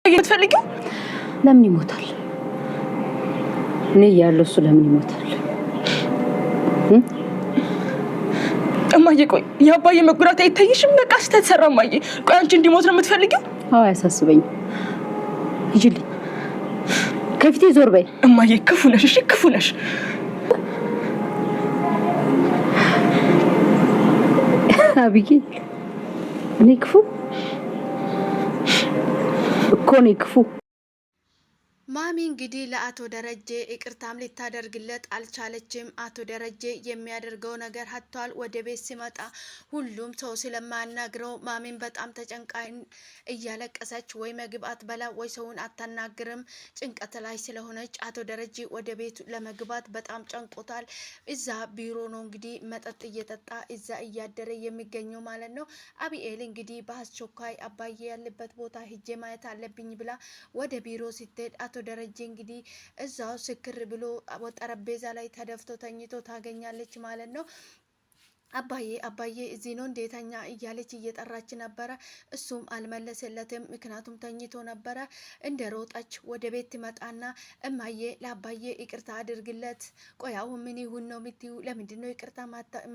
የምትፈልጊው ለምን ይሞታል? እኔ ያለው እሱ ለምን ይሞታል? እማዬ ቆይ የአባዬ መጉዳት አይታይሽም? በቃ ስተሰራ እማዬ ቆይ አንቺ እንዲሞት ነው የምትፈልጊው? አዎ አያሳስበኝም። ሂጂልኝ ከፊቴ ዞር በይ። እማዬ ክፉ ነሽ። እሺ ክፉ ነሽ። አብዬ እኔ ክፉ እኮ ነኝ ክፉ። ማሚ እንግዲህ ለአቶ ደረጀ ይቅርታም ልታደርግለት አልቻለችም። አቶ ደረጀ የሚያደርገው ነገር ሀቷል። ወደ ቤት ሲመጣ ሁሉም ሰው ስለማያናግረው ማሚን በጣም ተጨንቃ እያለቀሰች ወይ መግባት በላ ወይ ሰውን አታናግርም። ጭንቀት ላይ ስለሆነች አቶ ደረጀ ወደ ቤት ለመግባት በጣም ጨንቆታል። እዛ ቢሮ ነው እንግዲህ መጠጥ እየጠጣ እዛ እያደረ የሚገኘው ማለት ነው። አቢኤል እንግዲህ በአስቸኳይ አባዬ ያለበት ቦታ ሂጄ ማየት አለብኝ ብላ ወደ ቢሮ ስትሄድ አቶ ደረጀ እንግዲህ እዛው ስክር ብሎ ጠረጴዛ ላይ ተደፍቶ ተኝቶ ታገኛለች ማለት ነው። አባዬ እዚህ ነው እንዴተኛ እያለች እየጠራች ነበረ። እሱም አልመለሰለትም፣ ምክንያቱም ተኝቶ ነበረ። እንደ ሮጠች ወደ ቤት ትመጣና እማዬ ለአባዬ ይቅርታ አድርግለት። ቆያው ምን ይሁን ነው የምትዩ? ለምንድን ነው ይቅርታ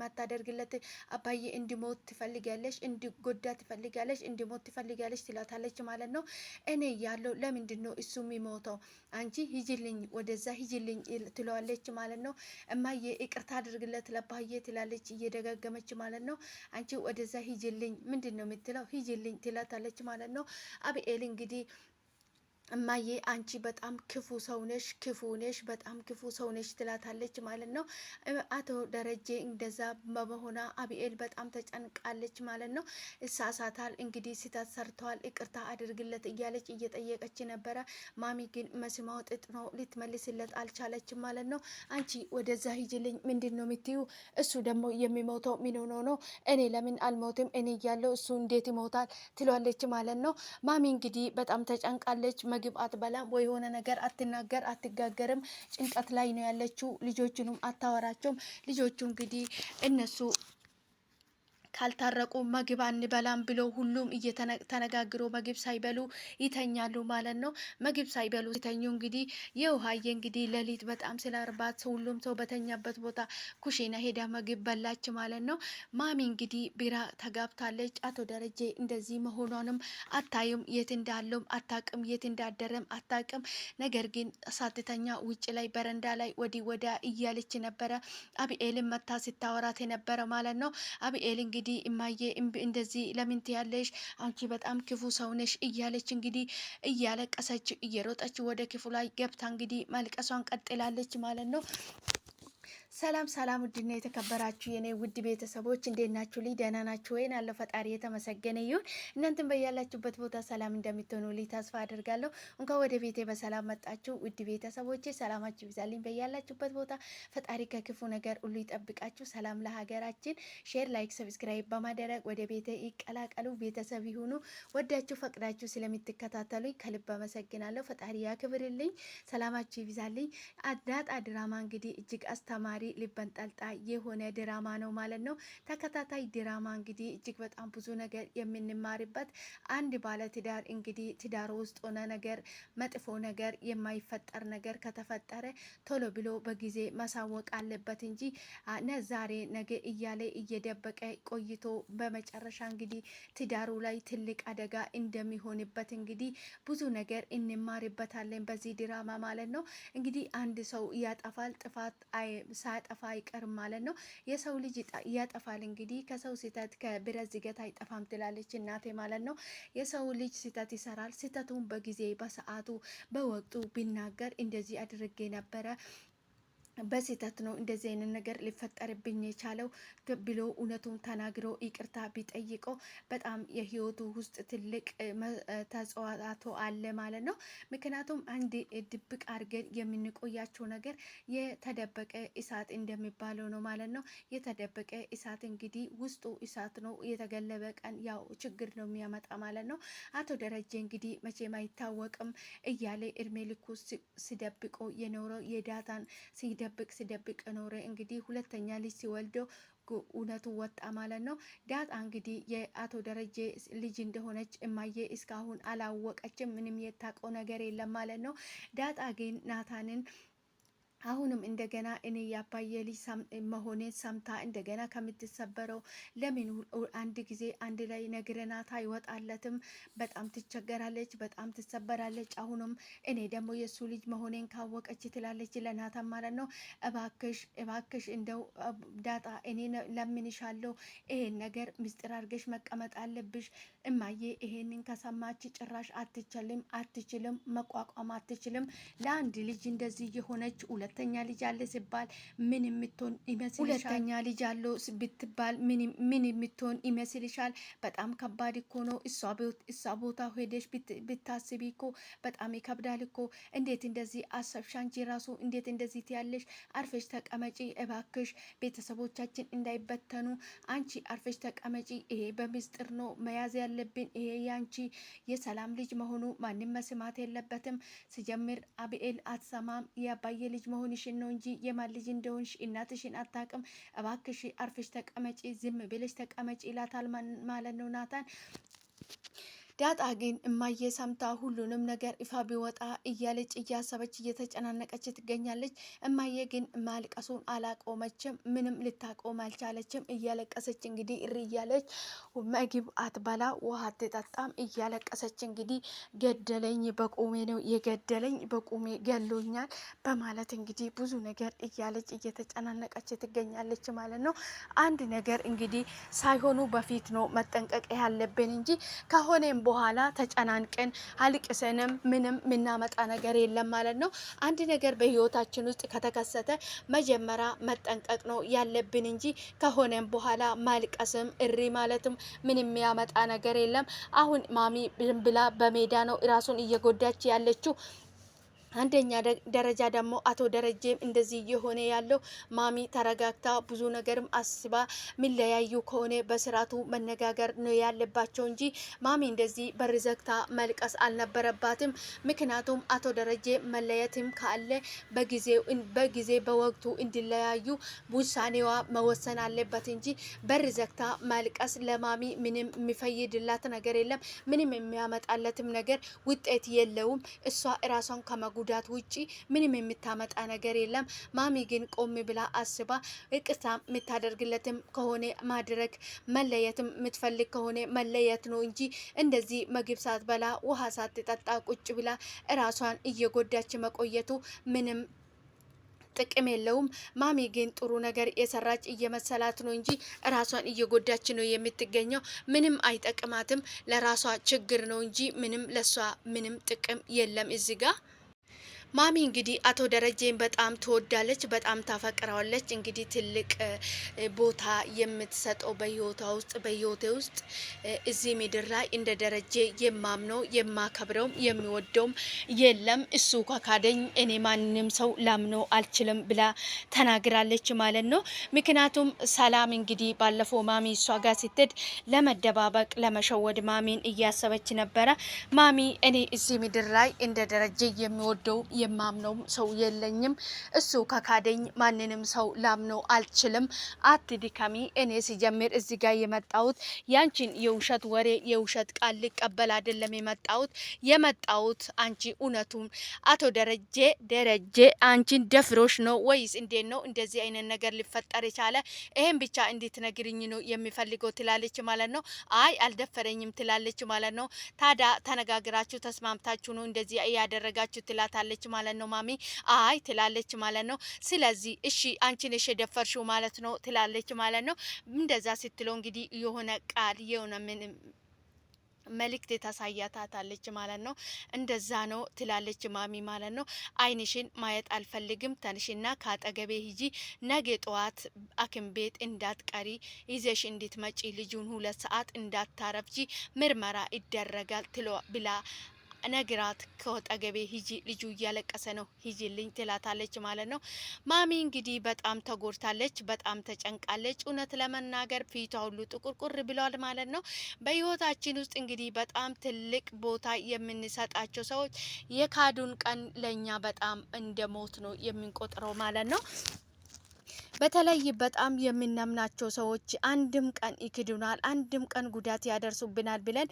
ማታደርግለት? አባዬ እንዲሞት ትፈልጋለሽ? እንዲጎዳ ትፈልጋለሽ? እንዲሞት ትፈልጋለሽ? ትላታለች ማለት ነው። እኔ እያለሁ ለምንድን ነው እሱ የሚሞተው? አንቺ ሂጂልኝ፣ ወደዛ ሂጂልኝ ትለዋለች ማለት ነው። እማዬ ይቅርታ አድርግለት ለአባዬ ትላለች እየደጋገመች ማለት ነው። አንቺ ወደዛ ሂጂልኝ፣ ምንድን ነው የምትለው? ሂጂልኝ ትላታለች ማለት ነው። አቢኤል እንግዲህ እማዬ አንቺ በጣም ክፉ ሰው ነሽ፣ ክፉ ነሽ፣ በጣም ክፉ ሰው ነሽ ትላታለች ማለት ነው። አቶ ደረጀ እንደዛ በመሆኗ አቢኤል በጣም ተጨንቃለች ማለት ነው። እሳሳታል እንግዲህ ስህተት ሰርተዋል፣ ይቅርታ አድርግለት እያለች እየጠየቀች ነበረ። ማሚ ግን መስማው ጥጥ ነው፣ ልትመልስለት አልቻለችም ማለት ነው። አንቺ ወደዛ ሂጅልኝ፣ ምንድን ነው የምትዩ? እሱ ደግሞ የሚሞተው ምን ሆኖ ነው? እኔ ለምን አልሞትም? እኔ እያለው እሱ እንዴት ይሞታል? ትሏለች ማለት ነው። ማሚ እንግዲህ በጣም ተጨንቃለች። ምግብ አትበላም ወይ የሆነ ነገር አትናገር አትጋገርም። ጭንቀት ላይ ነው ያለችው። ልጆቹንም አታወራቸውም። ልጆቹ እንግዲህ እነሱ ካልታረቁ ምግብ አንበላም ብሎ ሁሉም እየተነጋግሮ ምግብ ሳይበሉ ይተኛሉ ማለት ነው። ምግብ ሳይበሉ ሲተኙ እንግዲህ የውሃዬ እንግዲህ ሌሊት በጣም ስላርባት ሁሉም ሰው በተኛበት ቦታ ኩሽና ሄዳ ምግብ በላች ማለት ነው። ማሚ እንግዲህ ቢራ ተጋብታለች። አቶ ደረጀ እንደዚህ መሆኗንም አታዩም፣ የት እንዳለውም አታቅም፣ የት እንዳደረም አታቅም። ነገር ግን ሳትተኛ ውጭ ላይ በረንዳ ላይ ወዲህ ወዲያ እያለች ነበረ። አቢኤልን መታ ስታወራት የነበረ ማለት ነው። አቢኤል እንግዲህ እማዬ እንደዚህ ለምን ትያለሽ? አንቺ በጣም ክፉ ሰው ነሽ እያለች እንግዲህ እያለቀሰች እየሮጠች ወደ ክፍሏ ገብታ እንግዲህ ማልቀሷን ቀጥላለች ማለት ነው። ሰላም ሰላም፣ ውድና የተከበራችሁ የኔ ውድ ቤተሰቦች እንዴት ናችሁ? ልይ ደህና ናችሁ ወይ? አለው ፈጣሪ የተመሰገነ ይሁን። እናንተም በያላችሁበት ቦታ ሰላም እንደምትሆኑ ልይ ተስፋ አድርጋለሁ። እንኳን ወደ ቤቴ በሰላም መጣችሁ ውድ ቤተሰቦቼ። ሰላማችሁ ይብዛልኝ በያላችሁበት ቦታ። ፈጣሪ ከክፉ ነገር ሁሉ ይጠብቃችሁ። ሰላም ለሀገራችን። ሼር፣ ላይክ፣ ሰብስክራይብ በማድረግ ወደ ቤቴ ይቀላቀሉ፣ ቤተሰብ ይሁኑ። ወዳችሁ ፈቅዳችሁ ስለምትከታተሉኝ ከልብ አመሰግናለሁ። ፈጣሪ ያክብርልኝ። ሰላማችሁ ይብዛልኝ። አዳጣ ድራማ እንግዲህ እጅግ አስተማሪ ልብ አንጠልጣይ የሆነ ድራማ ነው ማለት ነው። ተከታታይ ድራማ እንግዲህ እጅግ በጣም ብዙ ነገር የምንማርበት፣ አንድ ባለ ትዳር እንግዲህ ትዳር ውስጥ ሆነ ነገር መጥፎ ነገር የማይፈጠር ነገር ከተፈጠረ ቶሎ ብሎ በጊዜ ማሳወቅ አለበት እንጂ ዛሬ ነገ እያለ እየደበቀ ቆይቶ በመጨረሻ እንግዲህ ትዳሩ ላይ ትልቅ አደጋ እንደሚሆንበት እንግዲህ ብዙ ነገር እንማርበታለን በዚህ ድራማ ማለት ነው። እንግዲህ አንድ ሰው ያጠፋል፣ ጥፋት ሳያጠፋ አይቀርም ማለት ነው። የሰው ልጅ ያጠፋል እንግዲህ ከሰው ስህተት ከብረት ዝገት አይጠፋም ትላለች እናቴ ማለት ነው። የሰው ልጅ ስህተት ይሰራል። ስህተቱን በጊዜ በሰዓቱ በወቅቱ ቢናገር እንደዚህ አድርጌ ነበረ በስህተት ነው እንደዚህ አይነት ነገር ሊፈጠርብኝ የቻለው ብሎ እውነቱን ተናግሮ ይቅርታ ቢጠይቀው በጣም የህይወቱ ውስጥ ትልቅ ተጽዋዕቶ አለ ማለት ነው። ምክንያቱም አንድ ድብቅ አድርገን የምንቆያቸው ነገር የተደበቀ እሳት እንደሚባለው ነው ማለት ነው። የተደበቀ እሳት እንግዲህ ውስጡ እሳት ነው፣ የተገለበ ቀን ያው ችግር ነው የሚያመጣ ማለት ነው። አቶ ደረጀ እንግዲህ መቼም አይታወቅም እያለ እድሜ ልኩ ሲደብቆ የኖረው የዳታን ሲደብቅ ኖረ። እንግዲህ ሁለተኛ ልጅ ሲወልደው እውነቱ ወጣ ማለት ነው። ዳጣ እንግዲህ የአቶ ደረጀ ልጅ እንደሆነች እማዬ እስካሁን አላወቀችም። ምንም የታውቀው ነገር የለም ማለት ነው። ዳጣ ግን ናታንን አሁንም እንደገና እኔ የአባዬ ልጅ መሆኔን ሰምታ እንደገና ከምትሰበረው ለምን አንድ ጊዜ አንድ ላይ ነግረናት አይወጣለትም? በጣም ትቸገራለች፣ በጣም ትሰበራለች። አሁንም እኔ ደግሞ የእሱ ልጅ መሆኔን ካወቀች ትላለች ለናታን ማለት ነው። እባክሽ እባክሽ እንደው ዳጣ እኔ ለምንሻለሁ፣ ይሄን ነገር ምስጢር አድርገሽ መቀመጥ አለብሽ። እማዬ ይሄንን ከሰማች ጭራሽ አትችልም፣ መቋቋም አትችልም። ለአንድ ልጅ እንደዚህ የሆነች ሁለተኛ ልጅ አለ ሲባል ምን የምትሆን ይመስልሻል? ሁለተኛ ልጅ አለው ብትባል ምን የምትሆን ይመስልሻል? በጣም ከባድ እኮ ነው። እሷ ቦታ ሄደሽ ብታስቢ እኮ በጣም ይከብዳል እኮ። እንዴት እንደዚህ አሰብሽ? አንቺ ራሱ እንዴት እንደዚህ ትያለሽ? አርፈሽ ተቀመጪ እባክሽ፣ ቤተሰቦቻችን እንዳይበተኑ አንቺ አርፈሽ ተቀመጪ። ይሄ በምስጢር ነው መያዝ ያለብን። ይሄ ያንቺ የሰላም ልጅ መሆኑ ማንም መስማት የለበትም። ሲጀምር አብኤል አትሰማም። የአባዬ ልጅ መሆንሽን ነው እንጂ የማን ልጅ እንደሆንሽ እናትሽን አታውቅም። እባክሽ አርፈሽ ተቀመጪ፣ ዝም ብለሽ ተቀመጪ ይላታል ማለት ነው ናታን። ዳጣ ግን እማዬ ሰምታ ሁሉንም ነገር ይፋ ቢወጣ እያለች እያሰበች እየተጨናነቀች ትገኛለች። እማዬ ግን ማልቀሱን አላቆመችም፣ ምንም ልታቆም አልቻለችም። እያለቀሰች እንግዲህ እሪ እያለች ምግብ አትበላ ውሃ አትጠጣም። እያለቀሰች እንግዲህ ገደለኝ በቁሜ ነው የገደለኝ፣ በቁሜ ገሎኛል በማለት እንግዲህ ብዙ ነገር እያለች እየተጨናነቀች ትገኛለች ማለት ነው። አንድ ነገር እንግዲህ ሳይሆኑ በፊት ነው መጠንቀቅ ያለብን እንጂ ከሆነም በኋላ ተጨናንቀን አልቅሰንም ምንም ምናመጣ ነገር የለም ማለት ነው። አንድ ነገር በህይወታችን ውስጥ ከተከሰተ መጀመሪያ መጠንቀቅ ነው ያለብን እንጂ ከሆነም በኋላ ማልቀስም እሪ ማለትም ምንም የሚያመጣ ነገር የለም። አሁን ማሚ ብላ በሜዳ ነው ራሱን እየጎዳች ያለችው። አንደኛ ደረጃ ደግሞ አቶ ደረጀም እንደዚህ የሆነ ያለው ማሚ ተረጋግታ ብዙ ነገርም አስባ ሚለያዩ ከሆነ በስርዓቱ መነጋገር ነው ያለባቸው እንጂ ማሚ እንደዚህ በር ዘግታ መልቀስ አልነበረባትም። ምክንያቱም አቶ ደረጀ መለየትም ካለ በጊዜ በወቅቱ እንዲለያዩ ውሳኔዋ መወሰን አለበት እንጂ በር ዘግታ መልቀስ ለማሚ ምንም የሚፈይድላት ነገር የለም። ምንም የሚያመጣለትም ነገር ውጤት የለውም። እሷ እራሷን ከመጉዳት ውጪ ምንም የምታመጣ ነገር የለም። ማሚ ግን ቆም ብላ አስባ ይቅርታ የምታደርግለትም ከሆነ ማድረግ፣ መለየትም የምትፈልግ ከሆነ መለየት ነው እንጂ እንደዚህ ምግብ ሳትበላ ውሃ ሳትጠጣ ቁጭ ብላ እራሷን እየጎዳች መቆየቱ ምንም ጥቅም የለውም። ማሚ ግን ጥሩ ነገር የሰራች እየመሰላት ነው እንጂ ራሷን እየጎዳች ነው የምትገኘው። ምንም አይጠቅማትም። ለራሷ ችግር ነው እንጂ ምንም ለሷ ምንም ጥቅም የለም እዚህ ጋር። ማሚ እንግዲህ አቶ ደረጀን በጣም ትወዳለች፣ በጣም ታፈቅረዋለች። እንግዲህ ትልቅ ቦታ የምትሰጠው በህይወቴ ውስጥ እዚህ ምድር ላይ እንደ ደረጀ የማምነው የማከብረውም የሚወደውም የለም። እሱ ካካደኝ እኔ ማንንም ሰው ላምነው አልችልም ብላ ተናግራለች ማለት ነው። ምክንያቱም ሰላም እንግዲህ ባለፈው ማሚ እሷ ጋር ስትሄድ ለመደባበቅ ለመሸወድ ማሚን እያሰበች ነበረ። ማሚ እኔ እዚህ ምድር ላይ እንደ ደረጀ የሚወደው የማምነው ሰው የለኝም። እሱ ከካደኝ ማንንም ሰው ላምነው አልችልም። አትድከሚ። እኔ ሲጀምር እዚህ ጋር የመጣሁት ያንቺን የውሸት ወሬ የውሸት ቃል ልቀበል አይደለም የመጣሁት አንቺ እውነቱም አቶ ደረጀ አንቺን ደፍሮሽ ነው ወይስ እንዴት ነው እንደዚህ አይነት ነገር ሊፈጠር የቻለ? ይሄን ብቻ እንድትነግሪኝ ነው የሚፈልገው ትላለች ማለት ነው። አይ አልደፈረኝም ትላለች ማለት ነው። ታዲያ ተነጋግራችሁ ተስማምታችሁ ነው እንደዚህ ያደረጋችሁ ትላታለች ማለት ነው። ማሚ አይ ትላለች ማለት ነው። ስለዚህ እሺ አንቺ ነሽ የደፈርሽው ማለት ነው ትላለች ማለት ነው። እንደዛ ስትለው እንግዲህ የሆነ ቃል የሆነ ምንም መልእክት ታሳያታለች ማለት ነው። እንደዛ ነው ትላለች ማሚ ማለት ነው። አይንሽን ማየት አልፈልግም፣ ተንሽና ካጠገቤ ሂጂ፣ ነገ ጠዋት ሐኪም ቤት እንዳትቀሪ ይዘሽ እንድትመጪ ልጁን 2 ሰዓት እንዳታረፍጂ ምርመራ ይደረጋል ብላ ነግራት ከወጠገቤ ሂጂ፣ ልጁ እያለቀሰ ነው ሂጂልኝ ትላታለች ማለት ነው። ማሚ እንግዲህ በጣም ተጎድታለች፣ በጣም ተጨንቃለች። እውነት ለመናገር ፊቷ ሁሉ ጥቁርቁር ብሏል ማለት ነው። በህይወታችን ውስጥ እንግዲህ በጣም ትልቅ ቦታ የምንሰጣቸው ሰዎች የካዱን ቀን ለኛ በጣም እንደ ሞት ነው የምንቆጥረው ማለት ነው። በተለይ በጣም የምናምናቸው ሰዎች አንድም ቀን ይክዱናል፣ አንድም ቀን ጉዳት ያደርሱብናል ብለን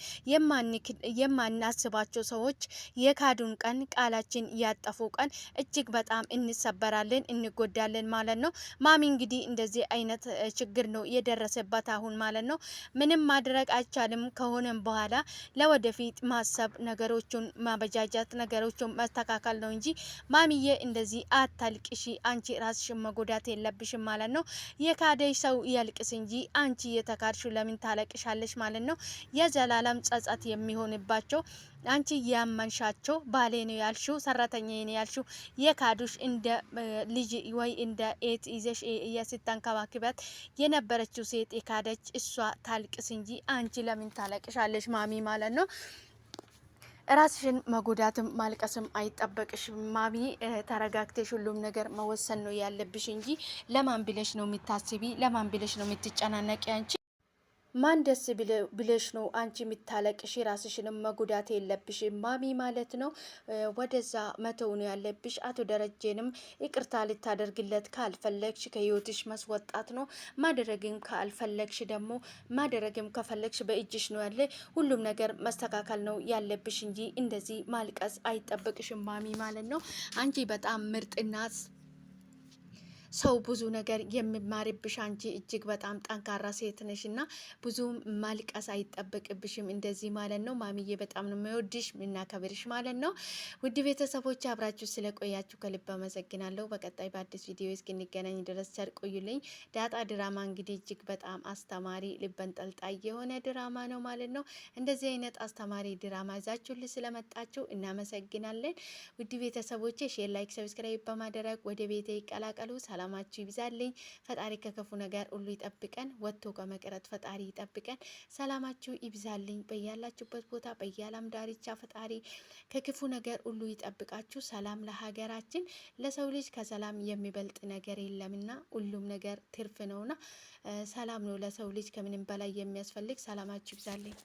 የማናስባቸው ሰዎች የካዱን ቀን፣ ቃላችን ያጠፉ ቀን እጅግ በጣም እንሰበራለን፣ እንጎዳለን ማለት ነው። ማሚ እንግዲህ እንደዚህ አይነት ችግር ነው የደረሰባት አሁን ማለት ነው። ምንም ማድረግ አይቻልም። ከሆነም በኋላ ለወደፊት ማሰብ፣ ነገሮቹን ማበጃጃት፣ ነገሮቹን መስተካከል ነው እንጂ ማሚዬ እንደዚህ አታልቅሺ፣ አንቺ ራስሽን መጎዳት የለብሽም ማለት ነው። የካደሽ ሰው ያልቅስ እንጂ አንቺ የተካድሽው ለምን ታለቅሻለሽ ማለት ነው። የዘላለም ጸጸት የሚሆንባቸው አንቺ ያመንሻቸው ባሌ ነው ያልሽው፣ ሰራተኛ ነው ያልሽው፣ የካዱሽ እንደ ልጅ ወይ እንደ ኤት ይዘሽ የስተንከባክበት የነበረችው ሴት የካደች እሷ ታልቅስ እንጂ አንቺ ለምን ታለቅሻለሽ ማሚ ማለት ነው። ራስሽን መጎዳትም ማልቀስም አይጠበቅሽም ማሚ። ተረጋግተሽ ሁሉም ነገር መወሰን ነው ያለብሽ እንጂ ለማን ብለሽ ነው የምታስቢ? ለማን ብለሽ ነው የምትጨናነቂ? አንቺ ማን ደስ ብለሽ ነው አንቺ የምታለቅሽ? ራስሽንም መጉዳት የለብሽም ማሚ ማለት ነው። ወደዛ መተው ነው ያለብሽ። አቶ ደረጀንም ይቅርታ ልታደርግለት ካልፈለግሽ ከህይወትሽ ማስወጣት ነው። ማድረግም ካልፈለግሽ ደግሞ ማድረግም ከፈለግሽ በእጅሽ ነው ያለ። ሁሉም ነገር መስተካከል ነው ያለብሽ እንጂ እንደዚህ ማልቀስ አይጠበቅሽም ማሚ ማለት ነው። አንቺ በጣም ምርጥና ሰው ብዙ ነገር የሚማርብሽ አንቺ እጅግ በጣም ጠንካራ ሴት ነሽ እና ብዙ ማልቀስ አይጠበቅብሽም እንደዚህ ማለት ነው። ማሚዬ በጣም ነው የሚወድሽ የምናከብርሽ ማለት ነው። ውድ ቤተሰቦች አብራችሁ ስለቆያችሁ ከልብ አመሰግናለሁ። በቀጣይ በአዲስ ቪዲዮ እስክንገናኝ ድረስ ቸር ቆዩልኝ። ዳጣ ድራማ እንግዲህ እጅግ በጣም አስተማሪ ልበን ጠልጣይ የሆነ ድራማ ነው ማለት ነው። እንደዚህ አይነት አስተማሪ ድራማ ይዛችሁልን ስለመጣችሁ እናመሰግናለን። ውድ ቤተሰቦች ሼር፣ ላይክ፣ ሰብስክራይብ በማድረግ ወደ ቤቴ ይቀላቀሉ። ሰላማችሁ ይብዛልኝ። ፈጣሪ ከክፉ ነገር ሁሉ ይጠብቀን። ወጥቶ ከመቅረት ፈጣሪ ይጠብቀን። ሰላማችሁ ይብዛልኝ። በያላችሁበት ቦታ በየዓለም ዳርቻ ፈጣሪ ከክፉ ነገር ሁሉ ይጠብቃችሁ። ሰላም ለሀገራችን። ለሰው ልጅ ከሰላም የሚበልጥ ነገር የለምና ሁሉም ነገር ትርፍ ነውና ሰላም ነው ለሰው ልጅ ከምንም በላይ የሚያስፈልግ። ሰላማችሁ ይብዛልኝ።